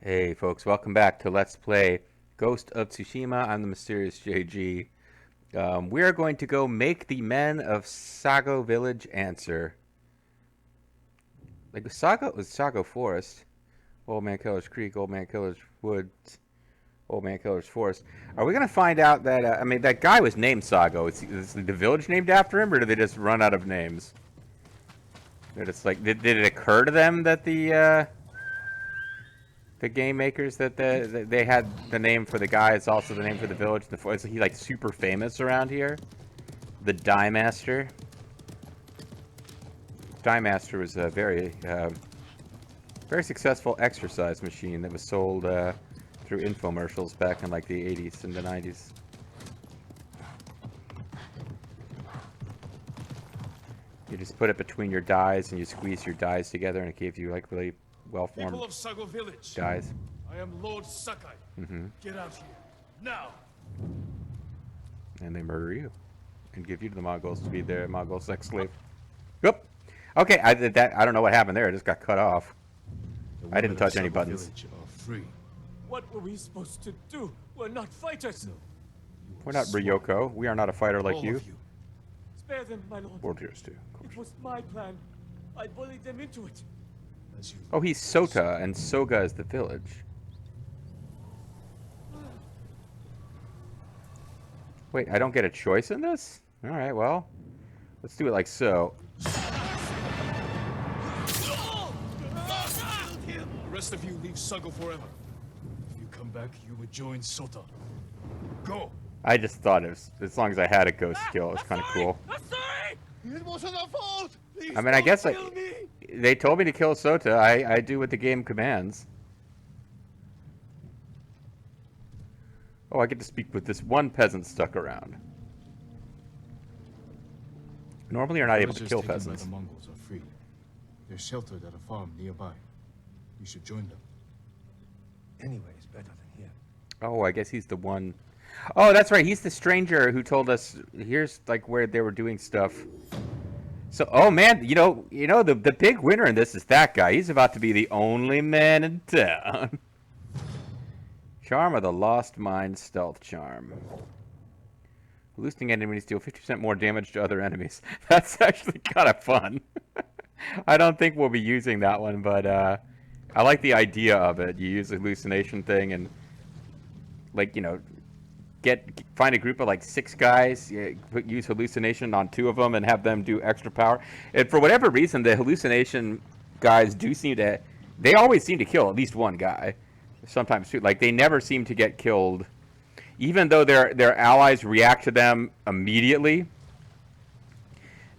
Hey folks, welcome back to Let's Play Ghost of Tsushima. I'm the Mysterious JG. We are going to go make the men of Sago Village answer. Like Sago was Sago Forest, Old Man Killer's Creek, Old Man Killer's Woods, Old Man Killer's Forest. Are we gonna find out that that guy was named Sago? Is the village named after him, or did they just run out of names? They're just like, did it occur to them that the game makers that they had the name for the guy, it's also the name for the village. Is he like super famous around here? The Dye Master. Dye Master was a very successful exercise machine that was sold through infomercials back in like the 80s and the 90s. You just put it between your dyes and you squeeze your dyes together and it gave you like really well-formed People of Sago Village. dyes. I am Lord Sakai. Get out here now. And they murder you and give you to the Mongols to be their Mongol sex slave. Yep. Okay, I don't know what happened there. It just got cut off. I didn't touch any buttons. Are free. What were we supposed to do? We're not fighters. We're not Ryoko. We are not a fighter like you. Spare them, my lord. Warriors too. It was my plan. I bullied them into it. Oh, he's Sota, and Soga is the village. Wait, I don't get a choice in this? Alright, well, let's do it like so. The rest of you leave Sago forever. If you come back, you will join Sota. Go. I just thought it was, as long as I had a ghost skill, it was kind of cool. I'm sorry! It wasn't our fault! Please I mean, I guess kill me! they told me to kill Sota. I do what the game commands. Oh, I get to speak with this one peasant stuck around. Normally you're not able to kill peasants. The Mongols are free. They're sheltered at a farm nearby. You should join them. Anyway, it's better than here. Oh, I guess he's the one. Oh, that's right. He's the stranger who told us here's like where they were doing stuff. So, oh man, you know, the big winner in this is that guy. He's about to be the only man in town. Charm of the Lost Mind Stealth Charm. Hallucinating enemies deal 50% more damage to other enemies. That's actually kind of fun. I don't think we'll be using that one, but I like the idea of it. You use the hallucination thing and, like, you know, find a group of like 6 guys, use hallucination on 2 of them and have them do extra power. And for whatever reason, the hallucination guys they always seem to kill at least one guy. Sometimes 2. Like, they never seem to get killed. Even though their allies react to them immediately.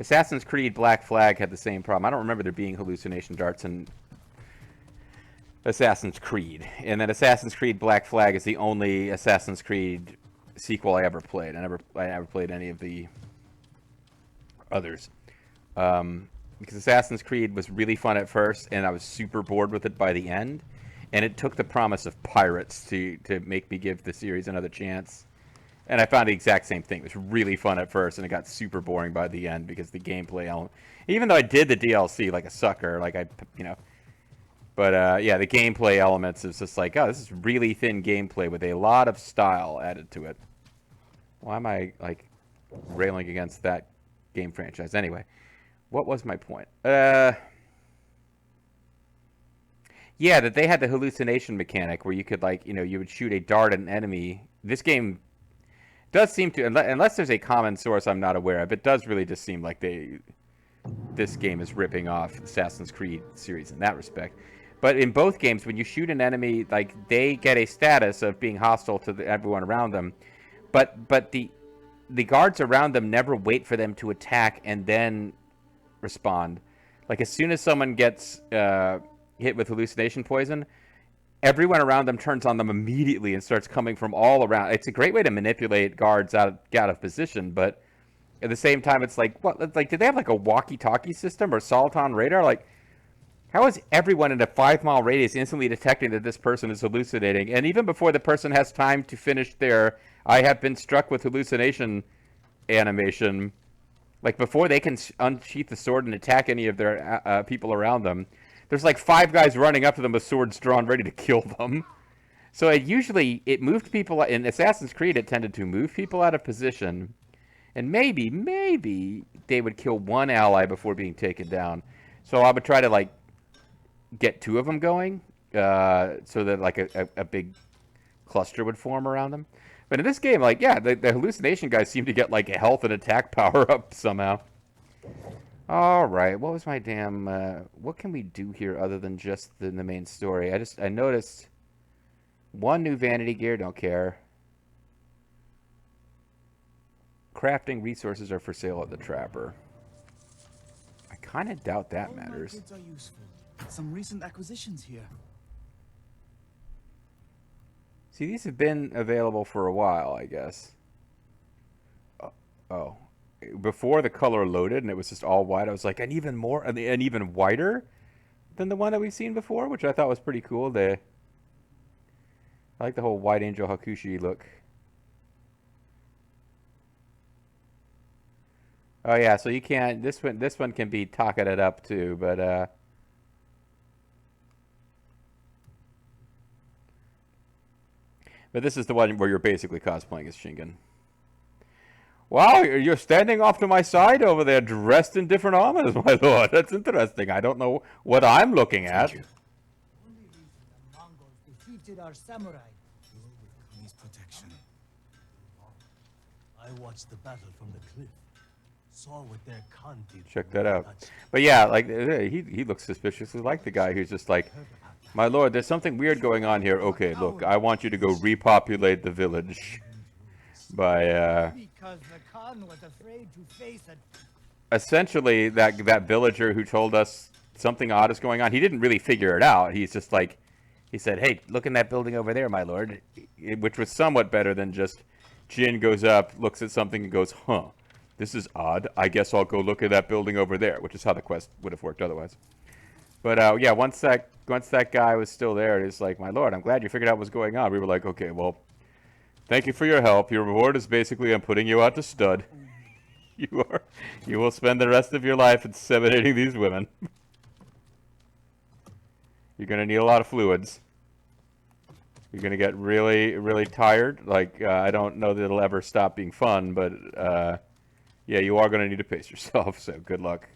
Assassin's Creed Black Flag had the same problem. I don't remember there being hallucination darts in Assassin's Creed. And then Assassin's Creed Black Flag is the only Assassin's Creed sequel I ever played. I never played any of the others. Because Assassin's Creed was really fun at first, and I was super bored with it by the end. And it took the promise of pirates to make me give the series another chance. And I found the exact same thing. It was really fun at first, and it got super boring by the end because the gameplay element. Even though I did the DLC like a sucker, like But yeah, the gameplay elements is just like, oh, this is really thin gameplay with a lot of style added to it. Why am I like railing against that game franchise? Anyway, what was my point? Yeah, that they had the hallucination mechanic where you could, like, you would shoot a dart at an enemy. This game does seem to, unless there's a common source I'm not aware of, it does really just seem like this game is ripping off Assassin's Creed series in that respect. But in both games, when you shoot an enemy, like, they get a status of being hostile to everyone around them. But the guards around them never wait for them to attack and then respond. Like, as soon as someone gets hit with hallucination poison, everyone around them turns on them immediately and starts coming from all around. It's a great way to manipulate guards out of position, but at the same time, it's like, what? Like, did they have like a walkie-talkie system or Soliton radar? Like, how is everyone in a 5-mile radius instantly detecting that this person is hallucinating? And even before the person has time to finish their "I have been struck with hallucination" animation, like before they can unsheath the sword and attack any of their people around them, there's like 5 guys running up to them with swords drawn, ready to kill them. So it moved people in Assassin's Creed. It tended to move people out of position, and maybe they would kill one ally before being taken down. So I would try to like get 2 of them going, so that like a big cluster would form around them. But in this game, like, yeah, the hallucination guys seem to get like a health and attack power up somehow. All right, what was my damn? What can we do here other than just the main story? I noticed 1 new vanity gear. Don't care. Crafting resources are for sale at the Trapper. I kind of doubt that matters. All my goods are useful. Some recent acquisitions here. See, these have been available for a while, I guess. Oh. Before the color loaded and it was just all white, I was like, and even whiter than the one that we've seen before, which I thought was pretty cool. I like the whole White Angel Hakushi look. Oh yeah, so you can't. This one can be talking it up too, but this is the one where you're basically cosplaying as Shingen. Wow, you're standing off to my side over there, dressed in different armors, my lord. That's interesting. I don't know what I'm looking at. Only reason the Mongols defeated our samurai was with Kami's protection. I watched the battle from the cliff. Saw what their Khan did. Check that out. But yeah, like he looks suspiciously like the guy who's just like, my lord, there's something weird going on here. Okay, look, I want you to go repopulate the village by because the Khan was afraid to face it. Essentially that villager who told us something odd is going on. He didn't really figure it out. He's just like, he said, hey, look in that building over there, my lord, which was somewhat better than just Jin goes up, looks at something and goes, huh, this is odd. I guess I'll go look at that building over there, which is how the quest would have worked otherwise. But yeah, once that guy was still there, it's like, my lord, I'm glad you figured out what's going on. We were like, okay, well, thank you for your help. Your reward is basically I'm putting you out to stud. You will spend the rest of your life inseminating these women. You're gonna need a lot of fluids. You're gonna get really, really tired. Like I don't know that it'll ever stop being fun, but yeah, you are gonna need to pace yourself. So good luck.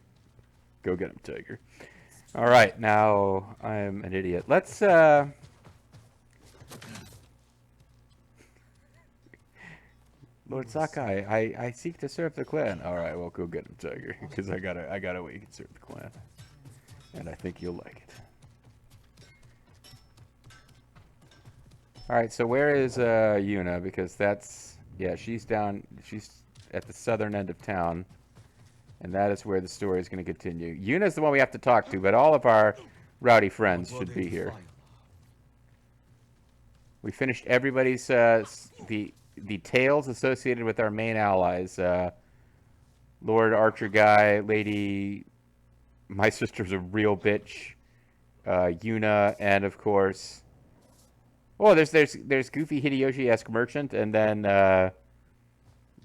Go get him, Tiger. All right, now I'm an idiot. Let's. Lord Sakai, I seek to serve the clan. All right, well, go get him, Tiger, because I gotta wait and serve the clan, and I think you'll like it. All right, so where is Yuna? Because that's she's at the southern end of town, and that is where the story is going to continue. Yuna's the one we have to talk to, but all of our rowdy friends should be here. We finished everybody's the tales associated with our main allies. Lord Archer Guy, Lady My Sister's a Real Bitch, Yuna, and of course, oh, there's Goofy Hideyoshi-esque Merchant, and then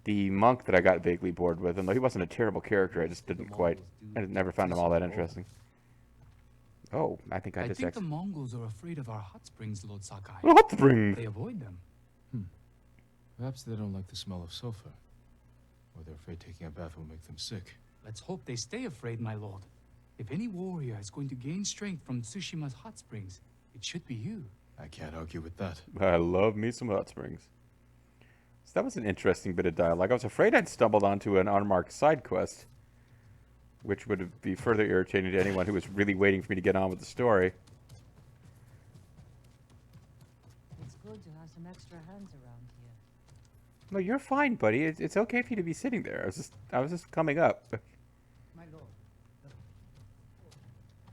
the monk that I got vaguely bored with. And though he wasn't a terrible character, I just I never found him all that interesting. Oh, I think I think the Mongols are afraid of our hot springs, Lord Sakai. Hot springs! They avoid them. Perhaps they don't like the smell of sulfur. Or they're afraid taking a bath will make them sick. Let's hope they stay afraid, my lord. If any warrior is going to gain strength from Tsushima's hot springs, it should be you. I can't argue with that. I love me some hot springs. So that was an interesting bit of dialogue. I was afraid I'd stumbled onto an unmarked side quest, which would be further irritating to anyone who was really waiting for me to get on with the story. It's good to have some extra hands around here. No, you're fine, buddy. It's okay for you to be sitting there. I was just coming up. My lord,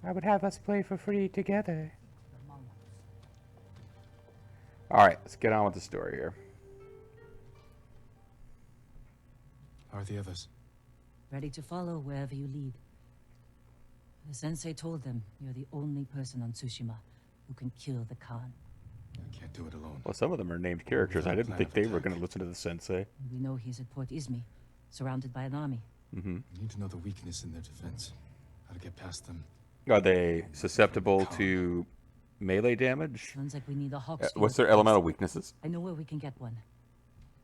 I would have us play for free together. the Mongols. All right, let's get on with the story here. How are the others? Ready to follow wherever you lead. The sensei told them you're the only person on Tsushima who can kill the Khan. I can't do it alone. Well, some of them are named characters. I didn't think they were going to listen to the sensei. We know he's at Port Izmi, surrounded by an army. Mm-hmm. We need to know the weakness in their defense. How to get past them. Are they susceptible to melee damage? Sounds like we need a hawk What's their shield. elemental weaknesses? I know where we can get one.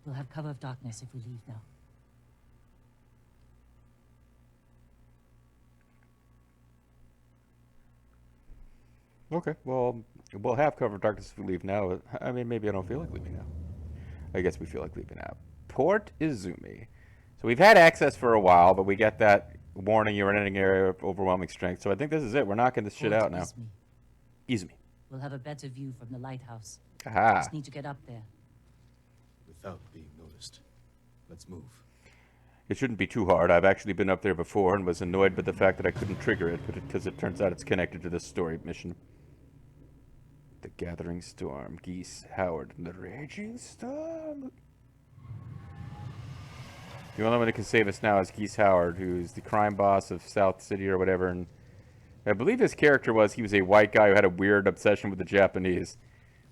We'll have cover of darkness if we leave now. Okay, well, we'll have cover of darkness if we leave now. I mean, maybe I don't feel like leaving now. I guess we feel like leaving now. Port Izumi. So we've had access for a while, but we get that warning you're in an area of overwhelming strength. So I think this is it. We're knocking this shit Port out now. Izumi. Izumi. We'll have a better view from the lighthouse. Aha. Just need to get up there. Without being noticed. Let's move. It shouldn't be too hard. I've actually been up there before and was annoyed by the fact that I couldn't trigger it, because it turns out it's connected to this story mission. The Gathering Storm, Geese, Howard, and the Raging Storm. The only one that can save us now is Geese Howard, who's the crime boss of South City or whatever. And I believe his character he was a white guy who had a weird obsession with the Japanese,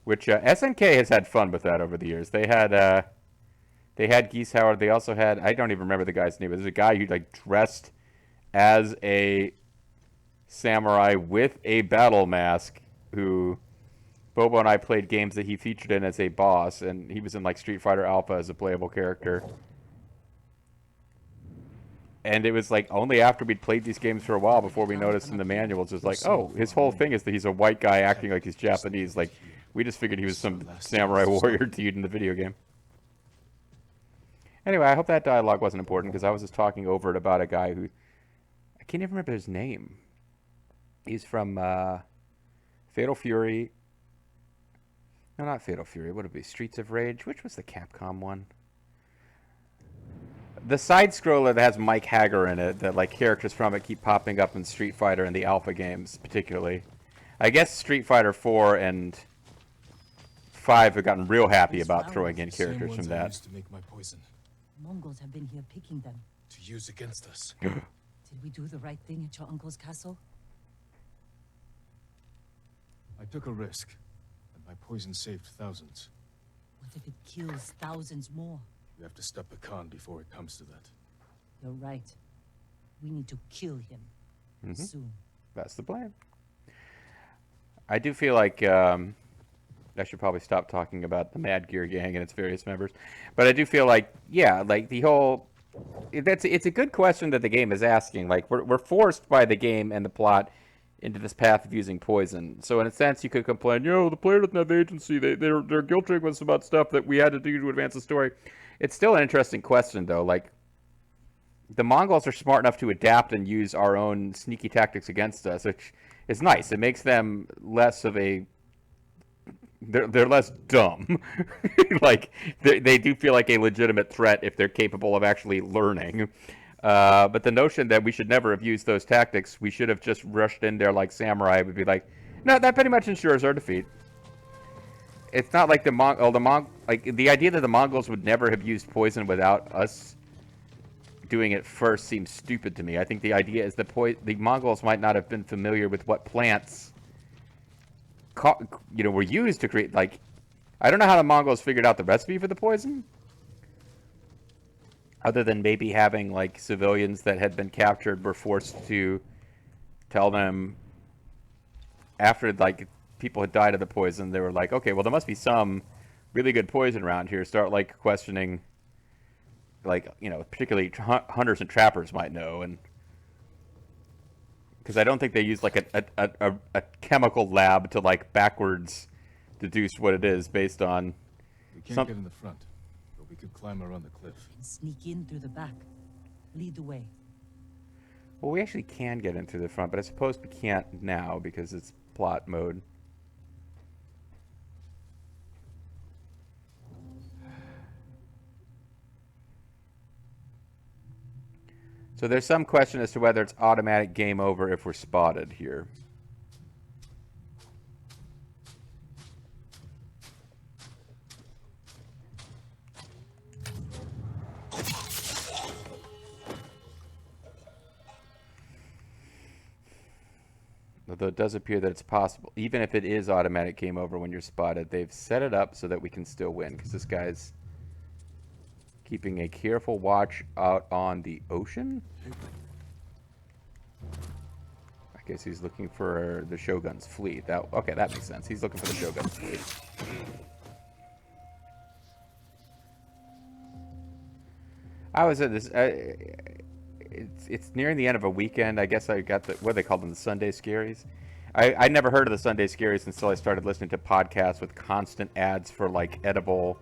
which SNK has had fun with that over the years. They had Geese Howard. They also had, I don't even remember the guy's name, but there's a guy who like dressed as a samurai with a battle mask, who Bobo and I played games that he featured in as a boss, and he was in like Street Fighter Alpha as a playable character. And it was like only after we'd played these games for a while before we noticed in the manuals, it was like, oh, his whole thing is that he's a white guy acting like he's Japanese. Like, we just figured he was some samurai warrior dude in the video game. Anyway, I hope that dialogue wasn't important, because I was just talking over it about a guy who, I can't even remember his name. He's from Fatal Fury. No, not Fatal Fury. What would it be? Streets of Rage? Which was the Capcom one? The side-scroller that has Mike Haggar in it, that like characters from it keep popping up in Street Fighter and the Alpha games, particularly. I guess Street Fighter 4 and 5 have gotten real happy about throwing in characters from that. To make my poison, Mongols have been here picking them. to use against us. Did we do the right thing at your uncle's castle? I took a risk, and my poison saved thousands. What if it kills thousands more? We have to stop the Khan before it comes to that. You're right. We need to kill him. Soon. That's the plan. I do feel like I should probably stop talking about the Mad Gear Gang and its various members, but I do feel like, yeah, like the whole, it's a good question that the game is asking. Like, we're forced by the game and the plot into this path of using poison. So in a sense, you could complain, the player doesn't have agency. They're guilt-tripping us about stuff that we had to do to advance the story. It's still an interesting question, though. Like, the Mongols are smart enough to adapt and use our own sneaky tactics against us, which is nice. It makes them less of a... They're less dumb. Like, they do feel like a legitimate threat if they're capable of actually learning. But the notion that we should never have used those tactics, we should have just rushed in there like samurai, would be like, no, that pretty much ensures our defeat. It's not like the idea that the Mongols would never have used poison without us doing it first seems stupid to me. I think the idea is the Mongols might not have been familiar with what plants were used to create, like, I don't know how the Mongols figured out the recipe for the poison, other than maybe having like civilians that had been captured were forced to tell them after like people had died of the poison. They were like, okay, well, there must be some really good poison around here. Start like questioning, like, particularly hunters and trappers might know. And because I don't think they use like a chemical lab to like backwards deduce what it is based on. We can't get in the front, but we could climb around the cliff. And sneak in through the back. Lead the way. Well, we actually can get in through the front, but I suppose we can't now because it's plot mode. So there's some question as to whether it's automatic game over if we're spotted here. Although it does appear that it's possible, even if it is automatic game over when you're spotted, they've set it up so that we can still win, because this guy's keeping a careful watch out on the ocean. I I guess he's looking for the Shogun's fleet. Okay, that makes sense. He's looking for the Shogun's fleet. I was at this. It's nearing the end of a weekend. I guess I got what do they call them, the Sunday Scaries. I never heard of the Sunday Scaries until I started listening to podcasts with constant ads for like edible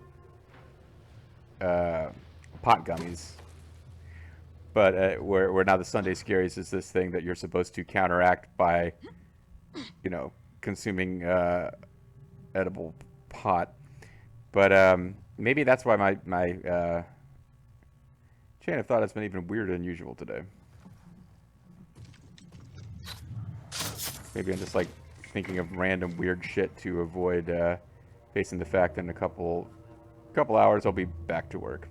pot gummies. But where now the Sunday Scaries is this thing that you're supposed to counteract by, consuming edible pot. But maybe that's why my chain of thought has been even weirder than usual today. Maybe I'm just like thinking of random weird shit to avoid facing the fact that in a couple hours I'll be back to work.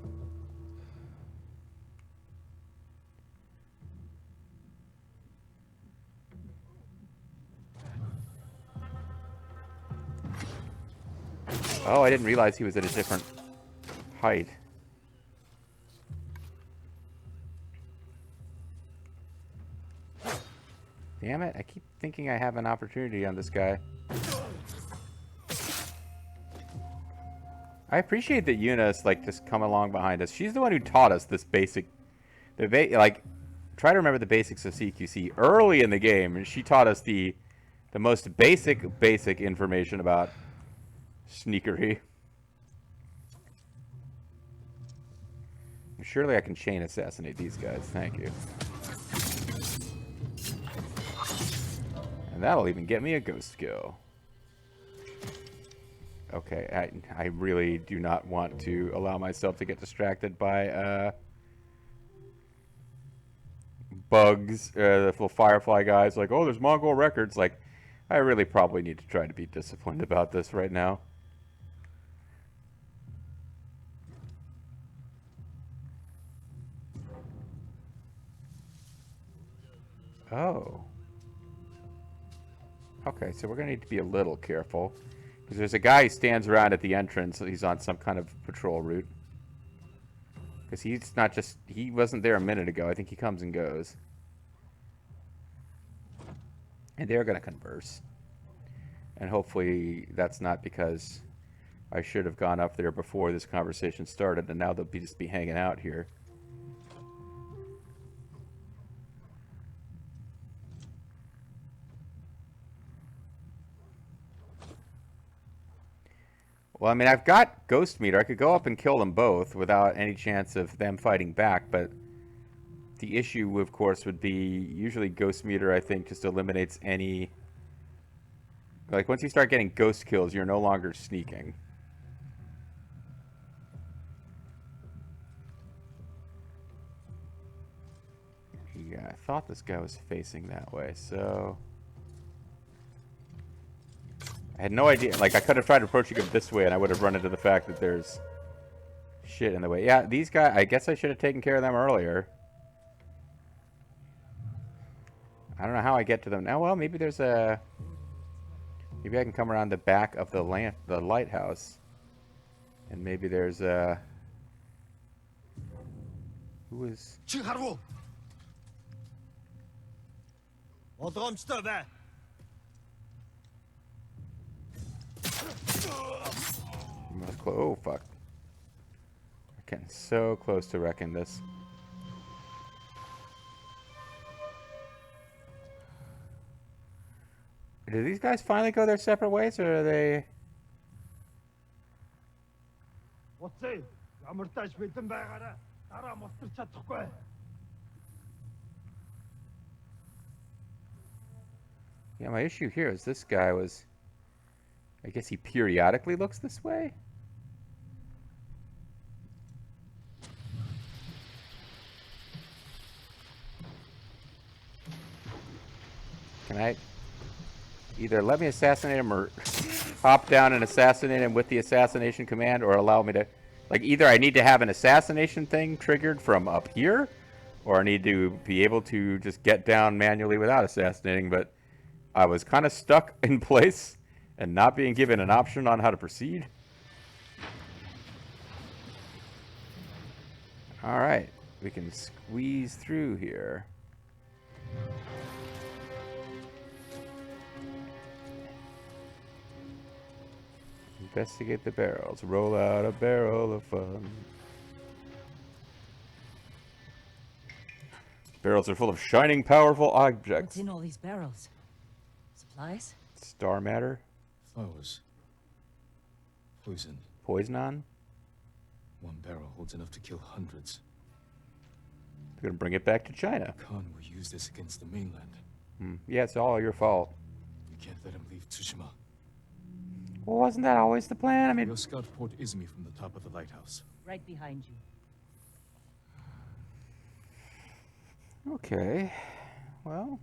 Oh, I didn't realize he was at a different height. Damn it, I keep thinking I have an opportunity on this guy. I appreciate that Yuna's like just come along behind us. She's the one who taught us this basic, try to remember the basics of CQC early in the game, and she taught us the most basic information about sneakery. Surely I can chain assassinate these guys. Thank you. And that'll even get me a ghost skill. Okay, I really do not want to allow myself to get distracted by bugs, the little Firefly guys, like, oh, there's Mongol records. Like, I really probably need to try to be disciplined about this right now. Oh. Okay, so we're going to need to be a little careful. Because there's a guy who stands around at the entrance. He's on some kind of patrol route. Because he's not just... He wasn't there a minute ago. I think he comes and goes. And they're going to converse. And hopefully that's not because I should have gone up there before this conversation started. And now they'll just be hanging out here. Well, I mean, I've got Ghost Meter. I could go up and kill them both without any chance of them fighting back, but the issue, of course, would be usually Ghost Meter, I think, just eliminates any... Like, once you start getting ghost kills, you're no longer sneaking. Yeah, I thought this guy was facing that way, so... I had no idea. Like, I could have tried approaching him this way, and I would have run into the fact that there's shit in the way. Yeah, these guys, I guess I should have taken care of them earlier. I don't know how I get to them now. Well, maybe there's a... Maybe I can come around the back of the lighthouse. And maybe there's a... Who is... Oh, fuck. I'm getting so close to wrecking this. Do these guys finally go their separate ways, or are they... Yeah, my issue here is this guy was... I guess he periodically looks this way? Can I either let me assassinate him or hop down and assassinate him with the assassination command, or allow me to... Like, either I need to have an assassination thing triggered from up here, or I need to be able to just get down manually without assassinating, but I was kind of stuck in place and not being given an option on how to proceed. Alright, we can squeeze through here. Investigate the barrels. Roll out a barrel of fun. Barrels are full of shining, powerful What's objects. in all these barrels? Supplies? Star matter? Flowers. Poison. Poisonon? One barrel holds enough to kill hundreds. We're gonna bring it back to China. Khan will use this against the mainland. Yeah, it's all your fault. We can't let him leave Tsushima. Well, wasn't that always the plan? I mean, We'll scout Port Izumi from the top of the lighthouse. Right behind you. okay. Well,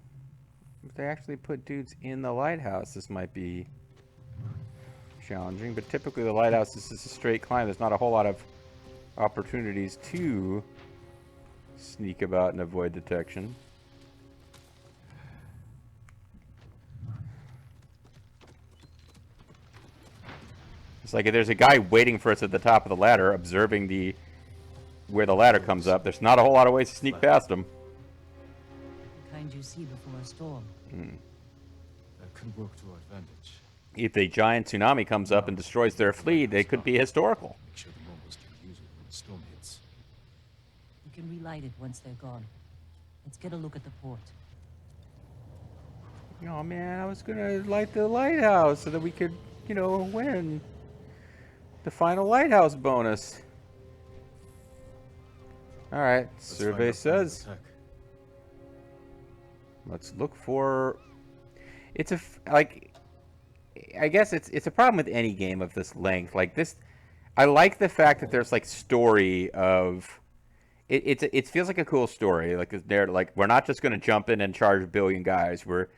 if they actually put dudes in the lighthouse, this might be challenging. But typically the lighthouse is just a straight climb. There's not a whole lot of opportunities to sneak about and avoid detection. It's like if there's a guy waiting for us at the top of the ladder, observing where the ladder comes up. There's not a whole lot of ways to sneak past him. The kind you see before a storm. That could work to our advantage. If a giant tsunami comes up and destroys their fleet, it could be historical. Make sure the Mongols can use it when the storm hits. You can relight it once they're gone. Let's get a look at the port. Oh man, I was gonna light the lighthouse so that we could, win the final lighthouse bonus. All right, Let's survey find out plan of says. attack. Let's look for. It's I guess it's a problem with any game of this length. Like this, I like the fact that there's like story of. It feels like a cool story. Like we're not just going to jump in and charge a billion guys. For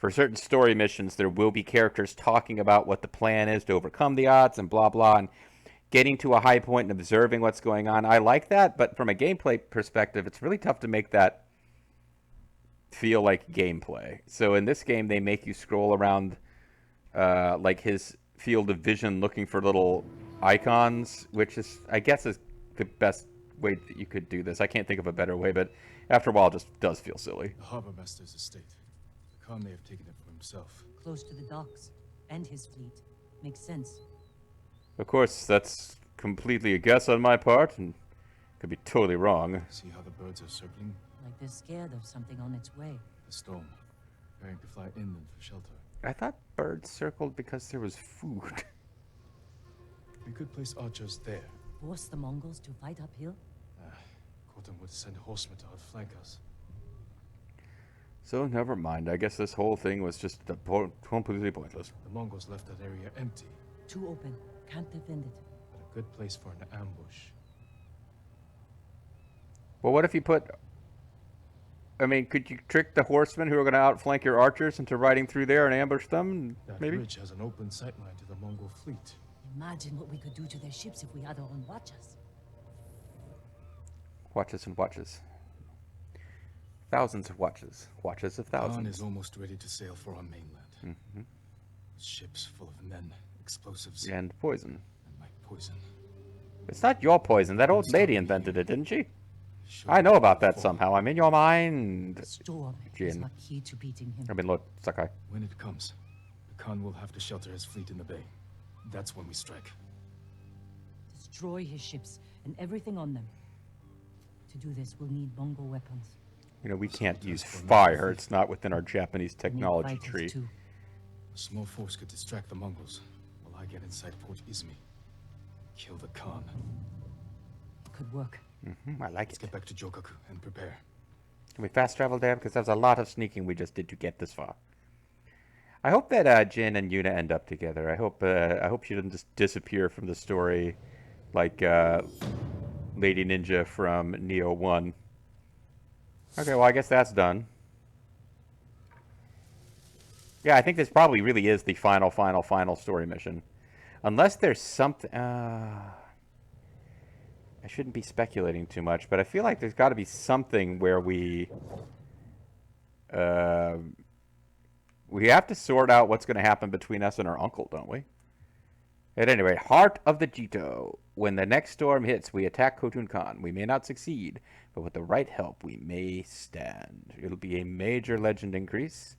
certain story missions, there will be characters talking about what the plan is to overcome the odds and blah blah, and getting to a high point and observing what's going on. I like that, but from a gameplay perspective, it's really tough to make that feel like gameplay. So in this game, they make you scroll around like his field of vision looking for little icons, which is, I guess, is the best way that you could do this. I can't think of a better way, but after a while, it just does feel silly. The harbor master's estate. The Khan may have taken it for himself. Close to the docks. And his fleet. Makes sense. Of course, that's completely a guess on my part, and could be totally wrong. See how the birds are circling? Like they're scared of something on its way. The storm. Preparing to fly inland for shelter. I thought birds circled because there was food. We could place archers there. Force the Mongols to fight uphill? Khotan would send horsemen to outflank us. So never mind. I guess this whole thing was just completely pointless. The Mongols left that area empty, Too open. Can't defend it. but a good place for an ambush. Well, what if you put... I mean, could you trick the horsemen who are going to outflank your archers into riding through there and ambush them? That Maybe? ridge has an open sightline to the Mongol fleet. Imagine what we could do to their ships if we had our own watchers. Watches and watches. Thousands of watches. Watches of Khan thousands. is almost ready to sail for our mainland. Ships full of men, explosives, And poison. and my poison. It's not your poison. That old lady invented it, didn't she? I know about that somehow. I'm in your mind. The storm is Jin. not key to beating him. I mean, look, Sakai. When it comes, the Khan will have to shelter his fleet in the bay. That's when we strike. Destroy his ships and everything on them. To do this, we'll need Mongol weapons. We can't use fire. It's not within our Japanese We'll need technology fighters, tree. too. A small force could distract the Mongols while I get inside Port Izumi. Kill the Khan. Could work. I like Let's it. get back to Jokaku and prepare. Can we fast travel there? Because there's a lot of sneaking we just did to get this far. I hope that Jin and Yuna end up together. I hope she doesn't just disappear from the story like Lady Ninja from Neo 1. Okay, well, I guess that's done. Yeah, I think this probably really is the final story mission. Unless there's something... I shouldn't be speculating too much, but I feel like there's got to be something where we have to sort out what's going to happen between us and our uncle, don't we? At any rate, Heart of the Jito. When the next storm hits, we attack Khotun Khan. We may not succeed, but with the right help, we may stand. It'll be a major legend increase.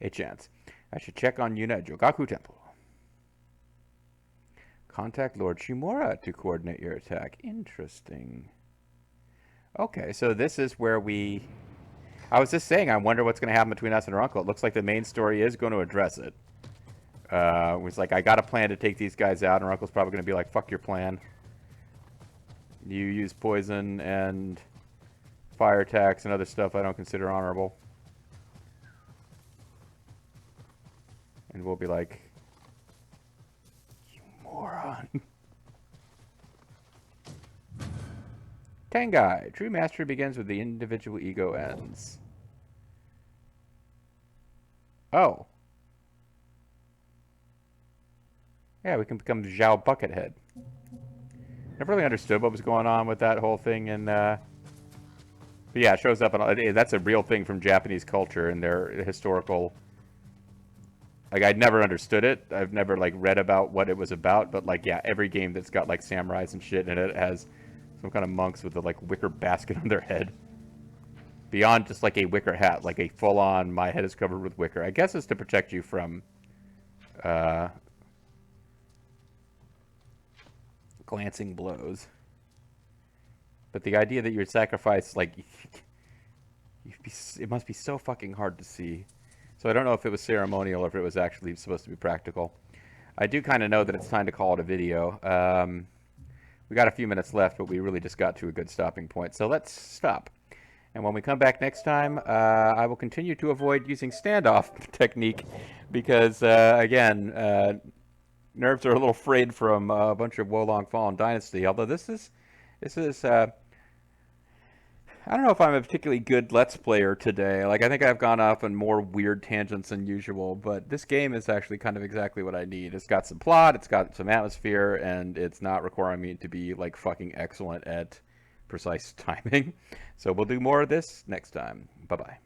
A chance. I should check on Yuna at Jogaku Temple. Contact Lord Shimura to coordinate your attack. Interesting. Okay, so this is where we... I was just saying, I wonder what's going to happen between us and her uncle. It looks like the main story is going to address it. It was like, I got a plan to take these guys out, and her uncle's probably going to be like, fuck your plan. You use poison and fire attacks and other stuff I don't consider honorable. And we'll be like, you moron. Tengai. True mastery begins with the individual ego ends. Oh. Yeah, we can become Zhao Buckethead. Never really understood what was going on with that whole thing, and but yeah, it shows up, and that's a real thing from Japanese culture and their historical. Like, I'd never understood it. I've never like read about what it was about, but like, yeah, every game that's got like samurais and shit in it has some kind of monks with a like wicker basket on their head. Beyond just like a wicker hat, like a full-on, my head is covered with wicker. I guess it's to protect you from glancing blows. But the idea that you would sacrifice, like, it must be so fucking hard to see. So I don't know if it was ceremonial or if it was actually supposed to be practical. I do kind of know that it's time to call it a video. We got a few minutes left, but we really just got to a good stopping point. So let's stop. And when we come back next time, I will continue to avoid using standoff technique because, again, nerves are a little frayed from a bunch of Wolong Fallen Dynasty. Although this is I don't know if I'm a particularly good Let's Player today. Like, I think I've gone off on more weird tangents than usual, but this game is actually kind of exactly what I need. It's got some plot, it's got some atmosphere, and it's not requiring me to be, like, fucking excellent at precise timing. So we'll do more of this next time. Bye-bye.